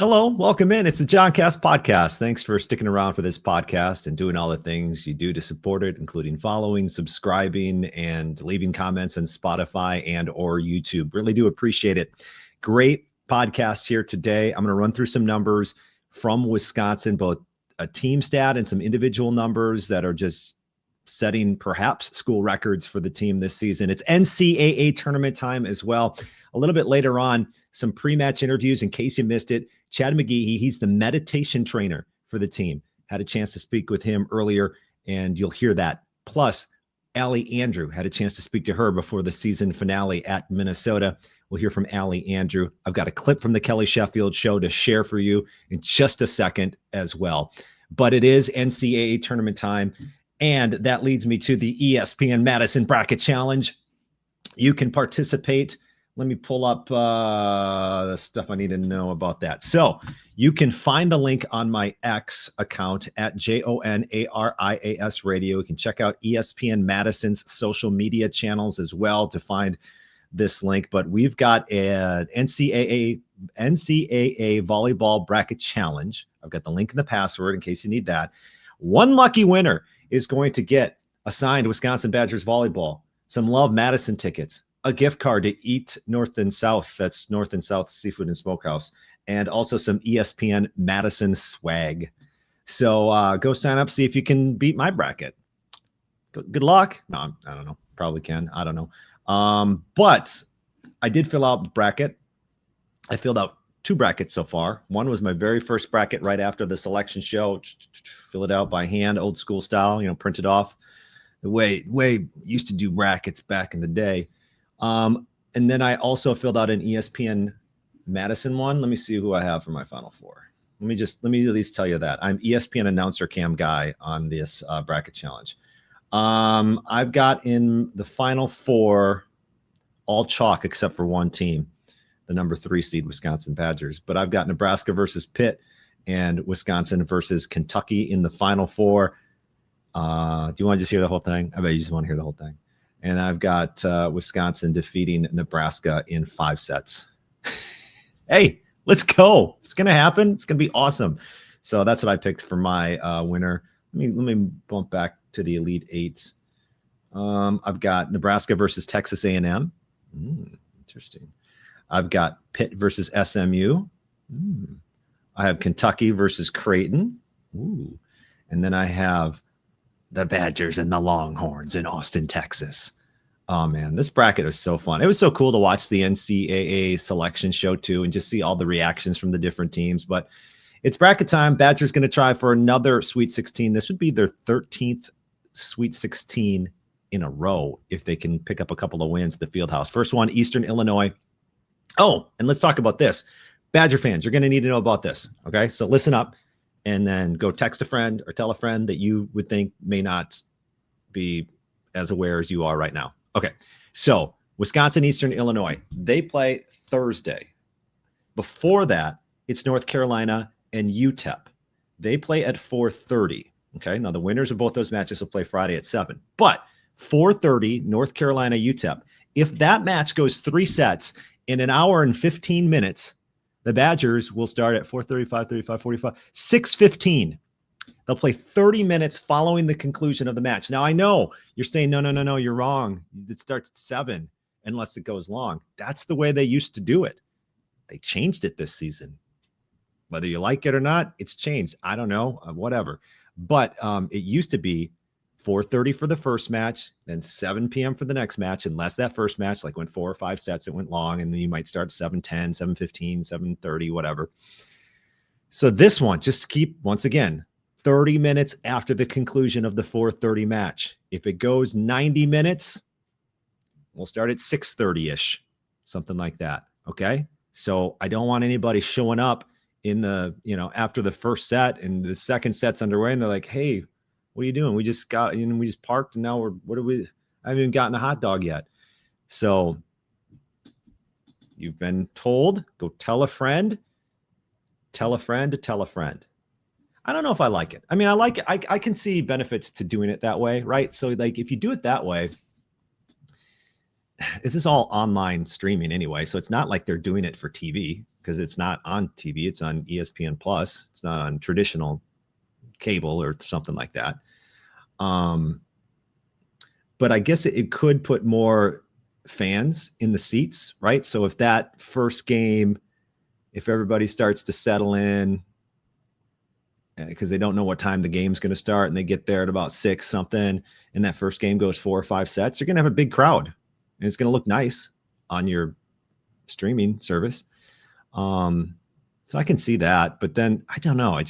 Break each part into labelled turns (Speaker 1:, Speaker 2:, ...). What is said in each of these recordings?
Speaker 1: Hello, welcome in. It's the John Cast Podcast. Thanks for sticking around for this podcast and doing all the things you do to support it, including following, subscribing, and leaving comments on Spotify and or YouTube. Really do appreciate it. Great podcast here today. I'm going to run through some numbers from Wisconsin, both a team stat and some individual numbers that are just setting perhaps school records for the team this season. It's NCAA tournament time as well. A little bit later on, some pre-match interviews in case you missed it. Chad McGhee, he's the meditation trainer for the team. Had a chance to speak with him earlier, and you'll hear that. Plus, Allie Andrew, had a chance to speak to her before the season finale at Minnesota. We'll hear from Allie Andrew. I've got a clip from the Kelly Sheffield Show to share for you in just a second as well. But it is NCAA tournament time, and that leads me to the ESPN Madison Bracket Challenge. You can participate. Let me pull up the stuff I need to know about that. So you can find the link on my X account at JONARIAS Radio. You can check out ESPN Madison's social media channels as well to find this link. But we've got an NCAA Volleyball Bracket Challenge. I've got the link and the password in case you need that. One lucky winner is going to get a signed Wisconsin Badgers volleyball, some Love Madison tickets, a gift card to Eat North and South. That's North and South Seafood and Smokehouse. And also some ESPN Madison swag. So go sign up, see if you can beat my bracket. Good luck. No, I don't know. Probably can. I don't know. But I did fill out the bracket. I filled out 2 brackets so far. One was my very first bracket right after the selection show. Fill it out by hand, old school style, print it off. The way used to do brackets back in the day. And then I also filled out an ESPN Madison one. Let me see who I have for my Final Four. Let me at least tell you that. I'm ESPN announcer cam guy on this bracket challenge. I've got in the Final Four all chalk except for one team, the number 3 seed Wisconsin Badgers. But I've got Nebraska versus Pitt and Wisconsin versus Kentucky in the Final Four. Do you want to just hear the whole thing? I bet you just want to hear the whole thing. And I've got Wisconsin defeating Nebraska in 5 sets. Hey, let's go. It's going to happen. It's going to be awesome. So that's what I picked for my winner. Let me bump back to the Elite 8. I've got Nebraska versus Texas A&M. Interesting. I've got Pitt versus SMU. I have Kentucky versus Creighton. And then I have the Badgers and the Longhorns in Austin, Texas. Oh, man, this bracket was so fun. It was so cool to watch the NCAA selection show, too, and just see all the reactions from the different teams. But it's bracket time. Badgers going to try for another Sweet 16. This would be their 13th Sweet 16 in a row if they can pick up a couple of wins at the Fieldhouse. First one, Eastern Illinois. Oh, and let's talk about this. Badger fans, you're going to need to know about this, okay? So listen up. And then go text a friend or tell a friend that you would think may not be as aware as you are right now. Okay, so Wisconsin, Eastern Illinois, they play Thursday. Before that, it's North Carolina and UTEP. They play at 4:30. Okay, now the winners of both those matches will play Friday at 7. But 4:30, North Carolina, UTEP. If that match goes 3 sets in an hour and 15 minutes, the Badgers will start at 4:30, 5:35, 45, 6:15. They'll play 30 minutes following the conclusion of the match. Now, I know you're saying, no, you're wrong. It starts at 7 unless it goes long. That's the way they used to do it. They changed it this season. Whether you like it or not, it's changed. I don't know, whatever. But it used to be 4:30 for the first match, then 7 p.m. for the next match, unless that first match went 4 or 5 sets, it went long, and then you might start 7:10, 7:15, 7:30, whatever. So this one, just keep, once again, 30 minutes after the conclusion of the 4:30 match. If it goes 90 minutes, we'll start at 6:30-ish, something like that, okay? So I don't want anybody showing up in the, after the first set and the second set's underway, and they're like, hey, what are you doing? We just parked, and now I haven't even gotten a hot dog yet. So you've been told, go tell a friend to tell a friend. I don't know if I like it. I mean, I like it. I can see benefits to doing it that way, right? So if you do it that way, this is all online streaming anyway. So it's not like they're doing it for TV. because it's not on TV. It's on ESPN Plus. It's not on traditional cable or something like that. But I guess it could put more fans in the seats, right? So if that first game, if everybody starts to settle in, because they don't know what time the game's going to start, and they get there at about 6 something, and that first game goes 4 or 5 sets, you're going to have a big crowd, and it's going to look nice on your streaming service. So I can see that, but then I don't know. I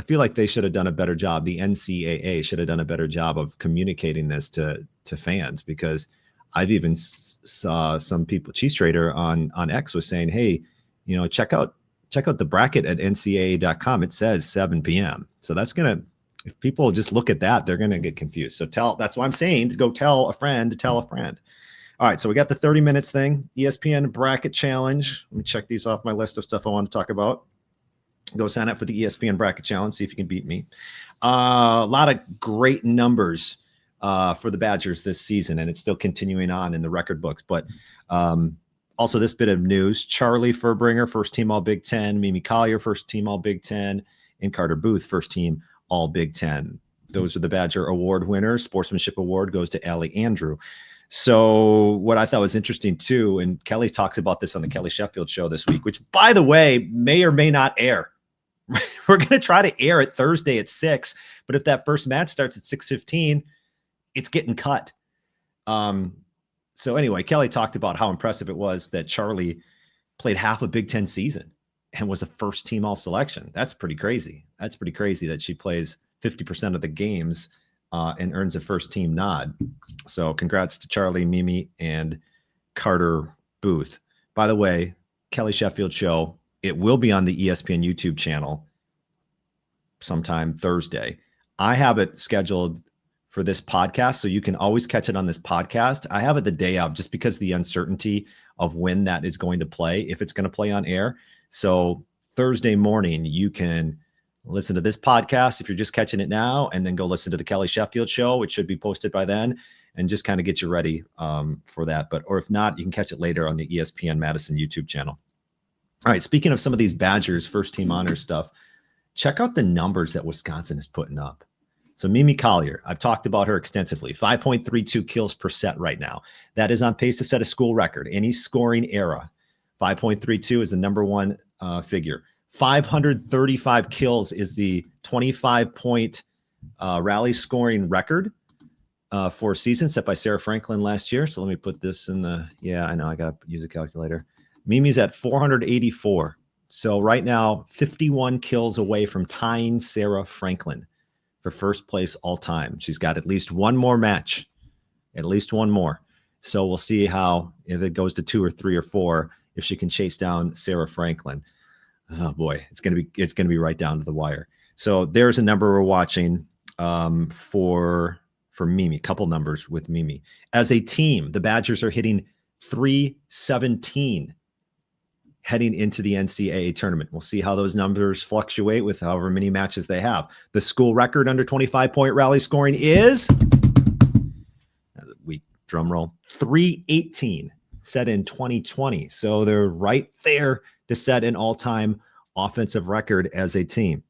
Speaker 1: feel like they should have done a better job. The NCAA should have done a better job of communicating this to fans, because I've even saw some people, Cheese Trader on X was saying, hey, check out the bracket at ncaa.com. It says 7 p.m. So that's going to, if people just look at that, they're going to get confused. So that's why I'm saying to go tell a friend to tell a friend. All right. So we got the 30 minutes thing, ESPN bracket challenge. Let me check these off my list of stuff I want to talk about. Go sign up for the ESPN bracket challenge. See if you can beat me. A lot of great numbers for the Badgers this season, and it's still continuing on in the record books. But also this bit of news, Charlie Furbringer, first team all Big Ten, Mimi Collier, first team all Big Ten, and Carter Booth, first team all Big Ten. Those are the Badger Award winners. Sportsmanship Award goes to Allie Andrew. So what I thought was interesting too, and Kelly talks about this on the Kelly Sheffield Show this week, which by the way, may or may not air. We're going to try to air it Thursday at 6, but if that first match starts at 6:15, it's getting cut. So anyway, Kelly talked about how impressive it was that Charlie played half a Big Ten season and was a first team all selection. That's pretty crazy. That's pretty crazy that she plays 50% of the games and earns a first team nod. So congrats to Charlie, Mimi, and Carter Booth. By the way, Kelly Sheffield Show, it will be on the ESPN YouTube channel sometime Thursday. I have it scheduled for this podcast, so you can always catch it on this podcast. I have it the day of, just because the uncertainty of when that is going to play, if it's going to play on air. So Thursday morning, you can listen to this podcast if you're just catching it now, and then go listen to the Kelly Sheffield Show. It should be posted by then, and just kind of get you ready for that. Or if not, you can catch it later on the ESPN Madison YouTube channel. All right, speaking of some of these Badgers first team honor stuff, check out the numbers that Wisconsin is putting up. So Mimi Collier, I've talked about her extensively, 5.32 kills per set right now. That is on pace to set a school record, any scoring era. 5.32 is the number one figure. 535 kills is the 25-point rally scoring record for a season set by Sarah Franklin last year. So let me put this in I know I got to use a calculator. Mimi's at 484. So right now, 51 kills away from tying Sarah Franklin for first place all time. She's got at least one more match, at least one more. So we'll see if it goes to 2 or 3 or 4, if she can chase down Sarah Franklin. Oh boy, it's going to be right down to the wire. So there's a number we're watching for Mimi, couple numbers with Mimi. As a team, the Badgers are hitting 317 heading into the NCAA tournament. We'll see how those numbers fluctuate with however many matches they have. The school record under 25-point rally scoring is, as a weak drum roll, 318, set in 2020. So they're right there to set an all-time offensive record as a team.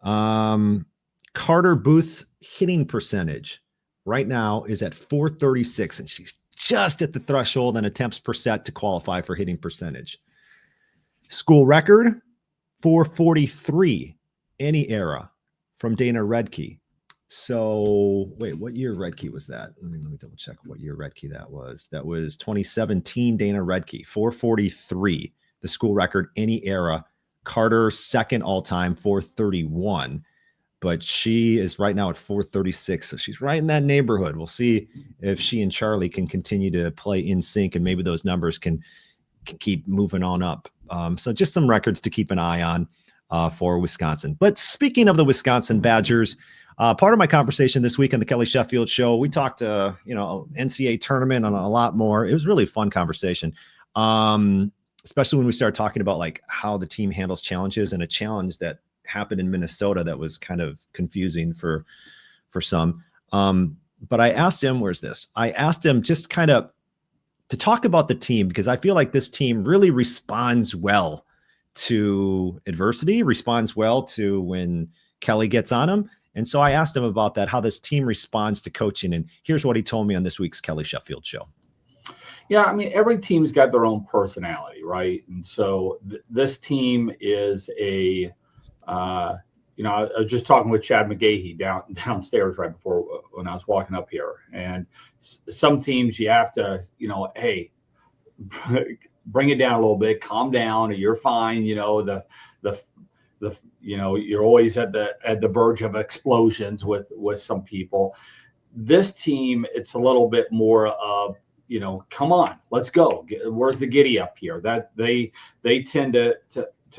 Speaker 1: Carter Booth's hitting percentage right now is at 436, and she's just at the threshold and attempts per set to qualify for hitting percentage. School record, 443, any era, from Dana Redke. So wait, what year Redke was that? Let me double check what year Redke that was. That was 2017 Dana Redke, 443, the school record, any era. Carter, second all-time, 431. But she is right now at 436. So she's right in that neighborhood. We'll see if she and Charlie can continue to play in sync, and maybe those numbers can keep moving on up. So just some records to keep an eye on for Wisconsin. But speaking of the Wisconsin Badgers, part of my conversation this week on the Kelly Sheffield Show, we talked, NCAA tournament and a lot more. It was really a fun conversation, especially when we started talking about like how the team handles challenges, and a challenge that happened in Minnesota that was kind of confusing for some. But I asked him, I asked him just kind of to talk about the team, because I feel like this team really responds well to adversity, responds well to when Kelly gets on them. And so I asked him about that, how this team responds to coaching. And here's what he told me on this week's Kelly Sheffield Show.
Speaker 2: Yeah, I mean, every team's got their own personality, right? And so this team is a, I was just talking with Chad McGhee downstairs right before when I was walking up here. And some teams you have to, hey, bring it down a little bit, calm down, or you're fine. You're always at the verge of explosions with some people. This team, it's a little bit more of, come on, let's go. Where's the giddy up here? That they tend to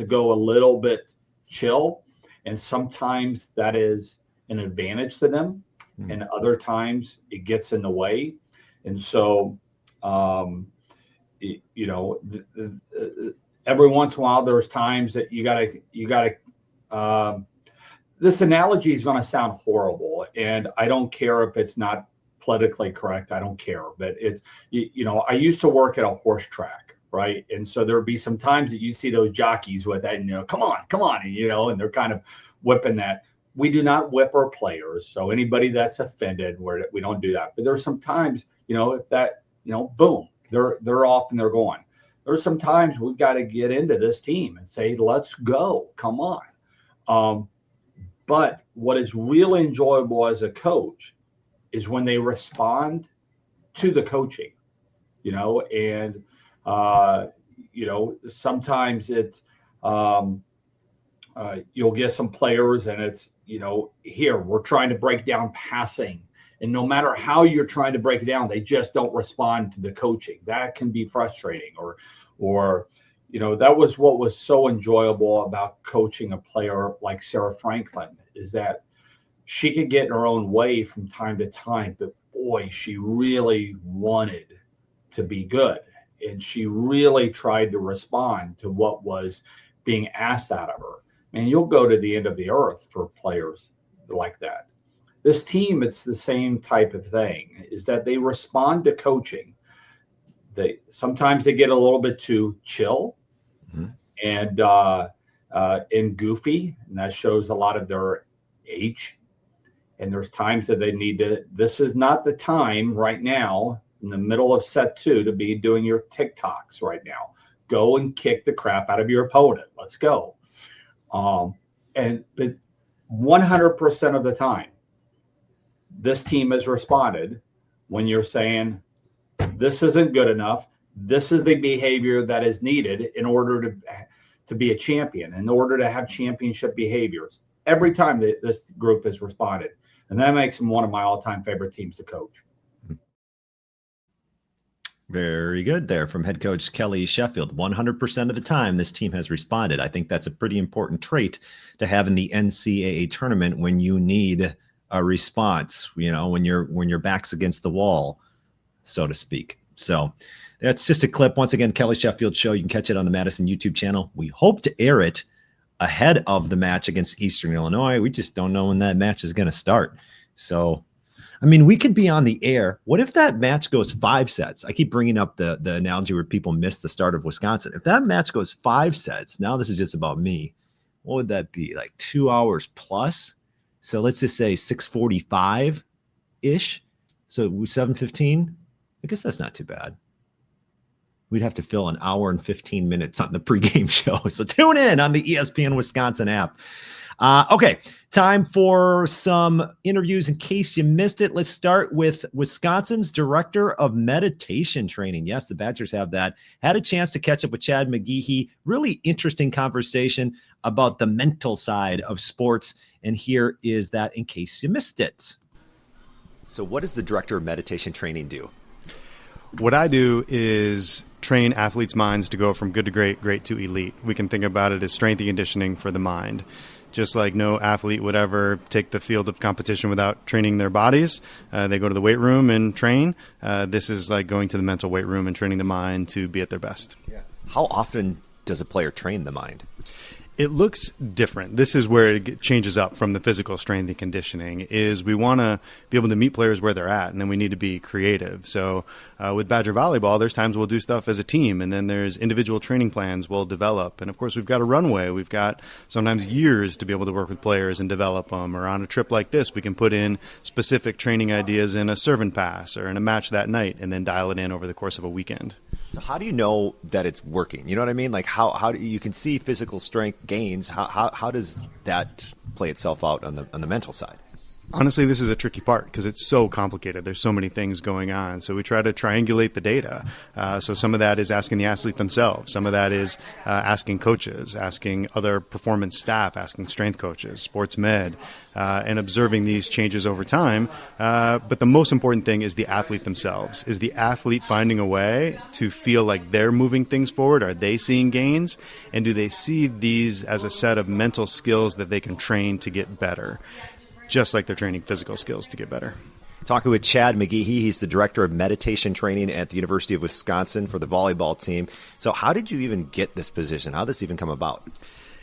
Speaker 2: go a little bit chill, and sometimes that is an advantage to them, and other times it gets in the way. And so, every once in a while, there's times that you gotta. This analogy is going to sound horrible, and I don't care if it's not politically correct. I don't care, but it's, I used to work at a horse track, right? And so there'd be some times that you see those jockeys with that, and, come on, and they're kind of whipping that. We do not whip our players. So anybody that's offended, we don't do that. But there's some times, if that, boom, they're off and they're going. There's some times we've got to get into this team and say, let's go, come on. But what is really enjoyable as a coach is when they respond to the coaching, and, sometimes it's, you'll get some players and it's, here, we're trying to break down passing. And no matter how you're trying to break it down, they just don't respond to the coaching. That can be frustrating, or that was what was so enjoyable about coaching a player like Sarah Franklin, is that she could get in her own way from time to time, but boy, she really wanted to be good. And she really tried to respond to what was being asked out of her. And you'll go to the end of the earth for players like that. This team, it's the same type of thing, is that they respond to coaching. Sometimes they get a little bit too chill and goofy, and that shows a lot of their age. And there's times that they need to, this is not the time right now in the middle of set 2 to be doing your TikToks right now. Go and kick the crap out of your opponent. Let's go. But 100% of the time, this team has responded when you're saying, this isn't good enough. This is the behavior that is needed in order to be a champion, in order to have championship behaviors. Every time that this group has responded. And that makes them one of my all-time favorite teams to coach.
Speaker 1: Very good there from head coach Kelly Sheffield. 100% of the time, this team has responded. I think that's a pretty important trait to have in the NCAA tournament when you need a response, when your back's against the wall, so to speak. So that's just a clip. Once again, Kelly Sheffield Show. You can catch it on the Madison YouTube channel. We hope to air it ahead of the match against Eastern Illinois. We just don't know when that match is going to start. So, we could be on the air. What if that match goes 5 sets? I keep bringing up the analogy where people miss the start of Wisconsin. If that match goes 5 sets, now this is just about me, what would that be? Like 2 hours plus? So let's just say 6:45-ish. So 7:15. I guess that's not too bad. We'd have to fill an hour and 15 minutes on the pregame show. So tune in on the ESPN Wisconsin app. Okay, time for some interviews in case you missed it. Let's start with Wisconsin's Director of Meditation Training. Yes, the Badgers have that. Had a chance to catch up with Chad McGhee. Really interesting conversation about the mental side of sports. And here is that in case you missed it.
Speaker 3: So what does the Director of Meditation Training do?
Speaker 4: What I do is train athletes' minds to go from good to great, great to elite. We can think about it as strength and conditioning for the mind. Just like no athlete would ever take the field of competition without training their bodies. They go to the weight room and train. This is like going to the mental weight room and training the mind to be at their best.
Speaker 3: Yeah. How often does a player train the mind?
Speaker 4: It looks different. This is where it changes up from the physical strength and conditioning, is we want to be able to meet players where they're at, and then we need to be creative. So with Badger Volleyball, there's times we'll do stuff as a team, and then there's individual training plans we'll develop. And, of course, we've got a runway. We've got sometimes years to be able to work with players and develop them. Or on a trip like this, we can put in specific training ideas in a serve and pass or in a match that night and then dial it in over the course of a weekend.
Speaker 3: So how do you know that it's working? You know what I mean? Like how do you can see physical strength gains? How does that play itself out on the mental side?
Speaker 4: Honestly, this is a tricky part because it's so complicated. There's so many things going on. So we try to triangulate the data. So some of that is asking the athlete themselves. Some of that is asking coaches, asking other performance staff, asking strength coaches, sports med, and observing these changes over time. But the most important thing is the athlete themselves. Is the athlete finding a way to feel like they're moving things forward? Are they seeing gains? And do they see these as a set of mental skills that they can train to get better? Just like they're training physical skills to get better.
Speaker 3: Talking with Chad McGhee. He's the director of meditation training at the University of Wisconsin for the volleyball team. So how did you even get this position? How did this even come about?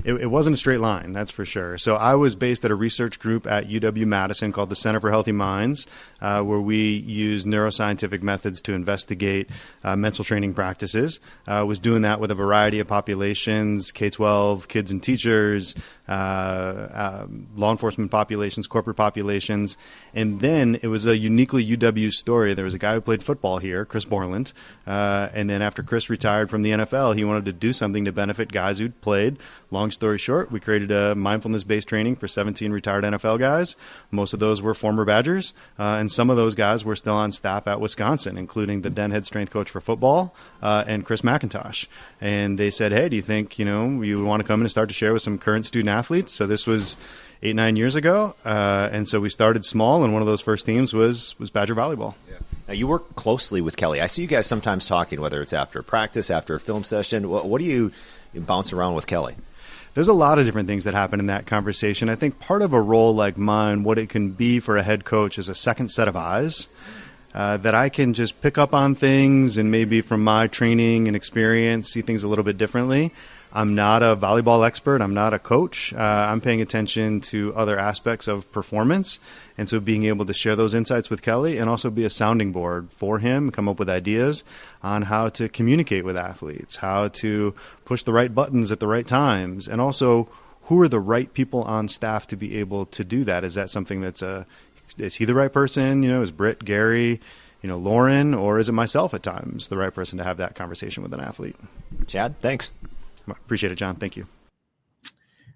Speaker 4: It wasn't a straight line, that's for sure. So I was based at a research group at UW-Madison called the Center for Healthy Minds, where we use neuroscientific methods to investigate mental training practices. I was doing that with a variety of populations, K-12, kids and teachers, law enforcement populations, corporate populations. And then it was a uniquely UW story. There was a guy who played football here, Chris Borland. And then after Chris retired from the NFL, he wanted to do something to benefit guys who'd played. Long story short, we created a mindfulness-based training for 17 retired NFL guys. Most of those were former Badgers, and some of those guys were still on staff at Wisconsin, including the then head strength coach for football and Chris McIntosh. And they said, hey, do you think you want to come in and start to share with some current student athletes? So this was 8-9 years ago, and so we started small, and one of those first teams was Badger Volleyball.
Speaker 3: Yeah. Now, you work closely with Kelly. I see you guys sometimes talking, whether it's after practice, after a film session. What do you bounce around with Kelly?
Speaker 4: There's a lot of different things that happen in that conversation. I think part of a role like mine, what it can be for a head coach, is a second set of eyes that I can just pick up on things and maybe from my training and experience see things a little bit differently. I'm not a volleyball expert. I'm not a coach. I'm paying attention to other aspects of performance. And so being able to share those insights with Kelly and also be a sounding board for him, come up with ideas on how to communicate with athletes, how to push the right buttons at the right times, and also who are the right people on staff to be able to do that. Is that something is he the right person? Is Britt, Gary, Lauren, or is it myself at times the right person to have that conversation with an athlete?
Speaker 3: Chad, thanks.
Speaker 4: Appreciate it, John. Thank you.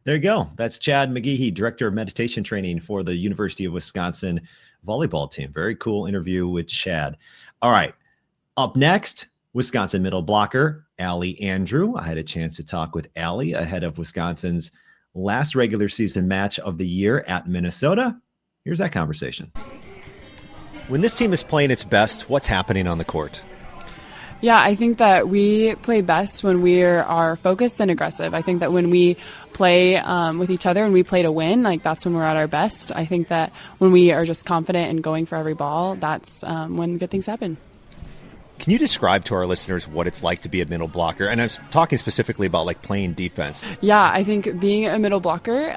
Speaker 1: There you go. That's Chad McGhee, director of meditation training for the University of Wisconsin volleyball team. Very cool interview with Chad. All right. Up next, Wisconsin middle blocker, Allie Andrew. I had a chance to talk with Allie ahead of Wisconsin's last regular season match of the year at Minnesota. Here's that conversation.
Speaker 3: When this team is playing its best, what's happening on the court?
Speaker 5: Yeah, I think that we play best when we are focused and aggressive. I think that when we play with each other and we play to win, that's when we're at our best. I think that when we are just confident and going for every ball, that's when good things happen.
Speaker 3: Can you describe to our listeners what it's like to be a middle blocker? And I'm talking specifically about playing defense.
Speaker 5: Yeah, I think being a middle blocker,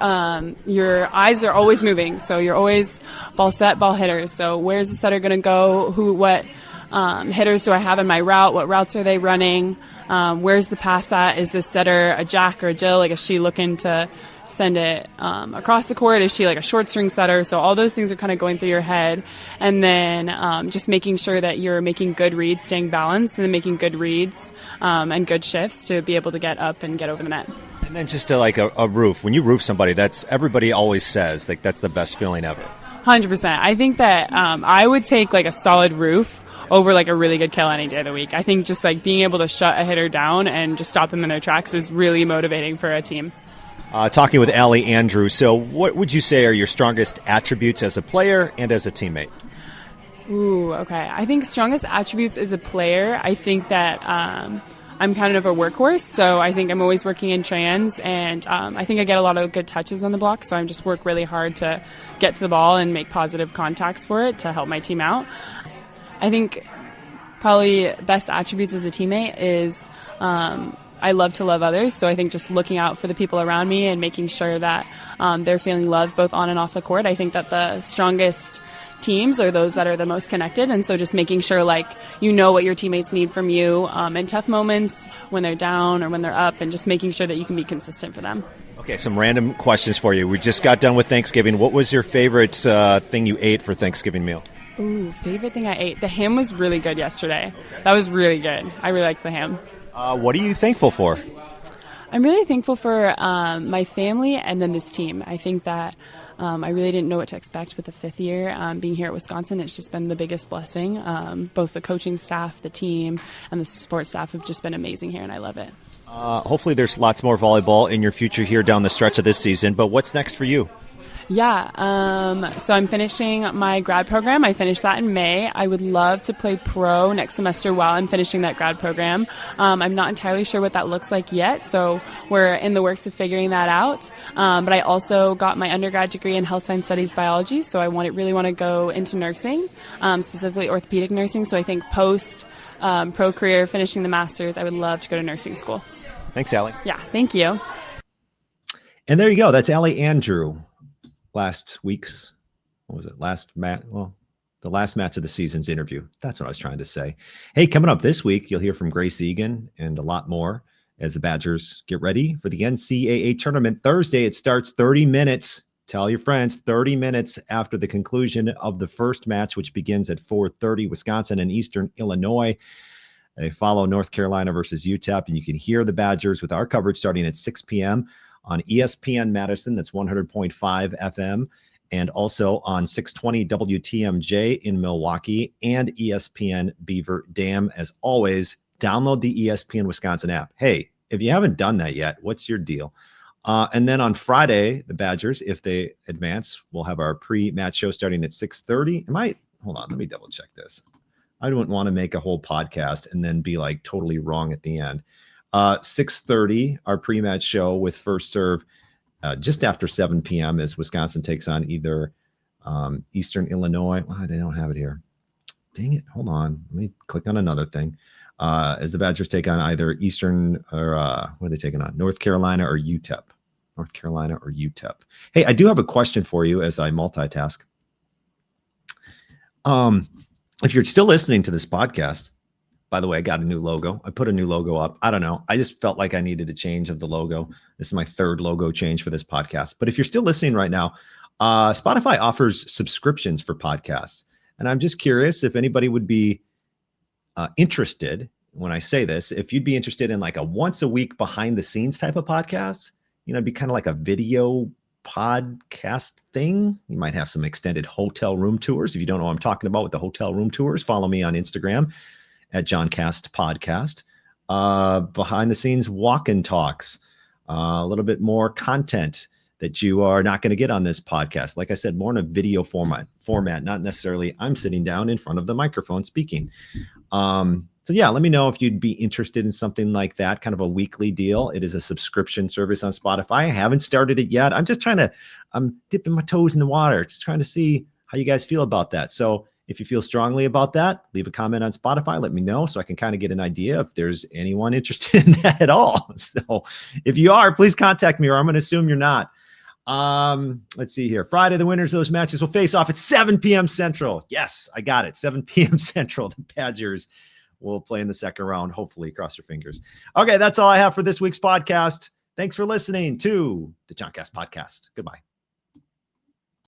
Speaker 5: your eyes are always moving. So you're always ball set, ball hitters. So where's the setter going to go? What hitters do I have in my route? What routes are they running? Where's the pass at? Is this setter a Jack or a Jill? Is she looking to send it across the court? Is she a short string setter? So all those things are kind of going through your head. And then just making sure that you're making good reads, staying balanced, and then making good reads and good shifts to be able to get up and get over the net.
Speaker 3: And then just to a roof. When you roof somebody, that's everybody always says that's the best feeling ever.
Speaker 5: 100%. I think that I would take a solid roof over a really good kill any day of the week. I think just being able to shut a hitter down and just stop them in their tracks is really motivating for a team.
Speaker 3: Talking with Allie Andrew. So what would you say are your strongest attributes as a player and as a teammate?
Speaker 5: Ooh, okay. I think strongest attributes as a player, I think that I'm kind of a workhorse, so I think I'm always working in trans, and I think I get a lot of good touches on the block, so I just work really hard to get to the ball and make positive contacts for it to help my team out. I think probably best attributes as a teammate is I love to love others. So I think just looking out for the people around me and making sure that they're feeling loved both on and off the court. I think that the strongest teams are those that are the most connected. And so just making sure like you know what your teammates need from you in tough moments when they're down or when they're up, and just making sure that you can be consistent for them.
Speaker 3: Okay, some random questions for you. We just got done with Thanksgiving. What was your favorite thing you ate for Thanksgiving meal?
Speaker 5: Ooh, favorite thing I ate. The ham was really good yesterday. That was really good. I really liked the ham.
Speaker 3: What are you thankful for?
Speaker 5: I'm really thankful for my family and then this team. I think that I really didn't know what to expect with the fifth year being here at Wisconsin. It's just been the biggest blessing. Both the coaching staff, the team, and the support staff have just been amazing here, and I love it.
Speaker 3: Hopefully there's lots more volleyball in your future here down the stretch of this season, but what's next for you?
Speaker 5: Yeah, so I'm finishing my grad program. I finished that in May. I would love to play pro next semester while I'm finishing that grad program. I'm not entirely sure what that looks like yet, so we're in the works of figuring that out. But I also got my undergrad degree in health science studies biology, so I really want to go into nursing, specifically orthopedic nursing. So I think post pro career, finishing the master's, I would love to go to nursing school.
Speaker 3: Thanks, Allie.
Speaker 5: Yeah, thank you.
Speaker 1: And there you go. That's Allie Andrew. Last week's, the last match of the season's interview. That's what I was trying to say. Hey, coming up this week, you'll hear from Grace Egan and a lot more as the Badgers get ready for the NCAA Tournament. Thursday, it starts 30 minutes. Tell your friends, 30 minutes after the conclusion of the first match, which begins at 4:30, Wisconsin and Eastern Illinois. They follow North Carolina versus UTEP, and you can hear the Badgers with our coverage starting at 6 p.m. on ESPN Madison, that's 100.5 FM, and also on 620 WTMJ in Milwaukee and ESPN Beaver Dam. As always, download the ESPN Wisconsin app. Hey, if you haven't done that yet, what's your deal? And then on Friday, the Badgers, if they advance, we'll have our pre-match show starting at 6:30. Hold on, let me double check this. I don't want to make a whole podcast and then be like totally wrong at the end. 6:30, our pre-match show with First Serve just after 7 p.m. as Wisconsin takes on either Eastern Illinois. Oh, they don't have it here. Dang it. Hold on. Let me click on another thing. As the Badgers take on either Eastern or what are they taking on? North Carolina or UTEP. North Carolina or UTEP. Hey, I do have a question for you as I multitask. If you're still listening to this podcast, by the way, I got a new logo. I put a new logo up. I don't know. I just felt like I needed a change of the logo. This is my third logo change for this podcast. But if you're still listening right now, Spotify offers subscriptions for podcasts. And I'm just curious if anybody would be interested when I say this, if you'd be interested in like a once a week behind the scenes type of podcast, it'd be kind of like a video podcast thing. You might have some extended hotel room tours. If you don't know what I'm talking about with the hotel room tours, follow me on Instagram at JohnCast Podcast. Behind the scenes walk and talks, a little bit more content that you are not going to get on this podcast. Like I said, more in a video format, not necessarily I'm sitting down in front of the microphone speaking. So yeah, let me know if you'd be interested in something like that, kind of a weekly deal. It is a subscription service on Spotify. I haven't started it yet. I'm dipping my toes in the water, just trying to see how you guys feel about that. So if you feel strongly about that, leave a comment on Spotify. Let me know so I can kind of get an idea if there's anyone interested in that at all. So if you are, please contact me, or I'm going to assume you're not. Let's see here. Friday, the winners of those matches will face off at 7 p.m. Central. Yes, I got it. 7 p.m. Central. The Badgers will play in the second round. Hopefully, cross your fingers. Okay, that's all I have for this week's podcast. Thanks for listening to the JohnCast Podcast. Goodbye.